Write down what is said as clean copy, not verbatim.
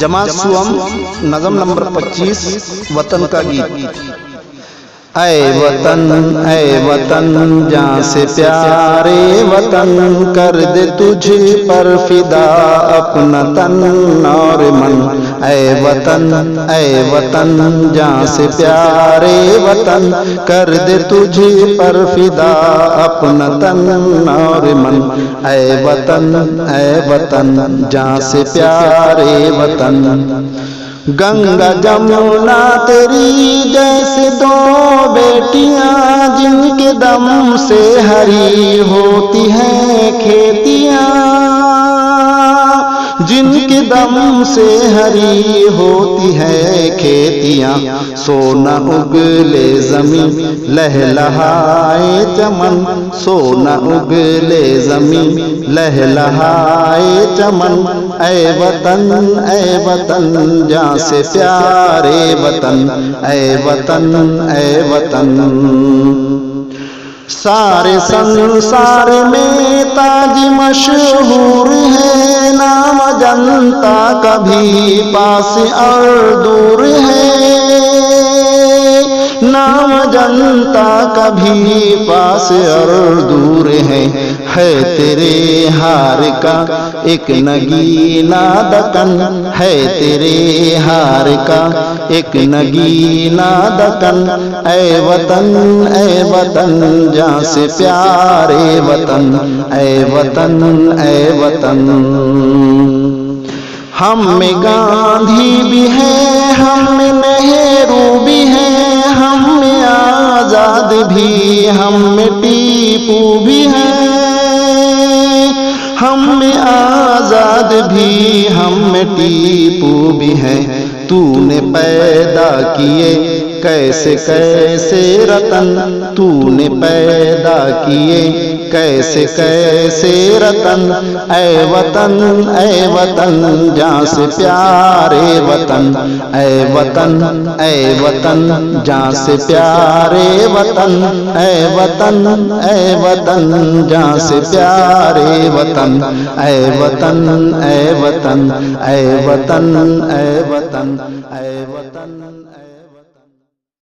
جماعت سوم نظم نمبر 25 وطن کا گیت۔ اے وطن جان سے پیارے وطن، کر دے تجھ پر فدا اپنا تن اور من۔ اے وطن جان سے پیارے وطن، کر دے تجھ پر فدا اپنا تن اور من۔ اے وطن جان سے پیارے وطن، گنگا جمنا تیری جیسے دو بیٹیاں، جن کے دم سے ہری ہوتی ہیں کھیتیاں، جن کے دم سے ہری ہوتی ہے کھیتیاں۔ سونا اگلے زمین لہلہائے چمن، سونا اگلے زمین لہلہائے چمن۔ اے وطن جان سے پیارے وطن، اے وطن۔ سارے سنسار میں تاج مشہور ہے، نام جنتا کا بھی پاس اور دور ہے، نام جنتا کا بھی پاس اور دور ہے۔ ہے تیرے ہار کا ایک نگینہ دکن، ہے تیرے ہار کا ایک نگینہ دکن۔ اے وطن جان سے پیارے وطن، اے وطن۔ ہم میں گاندھی بھی ہے، ہم میں نہرو بھی ہے، ہم میں آزاد بھی، ہم میں ٹیپو بھی ہے، ہم میں آزاد بھی، ہم میں ٹیپو بھی ہے۔ تو نے پیدا کیے کیسے کیسے رتن، تو نے پیدا کیے کیسے کیسے رتن۔ اے وطن جان سے پیارے وطن، اے وطن جان سے پیارے وطن، اے وطن جان سے پیارے وطن، اے وطن۔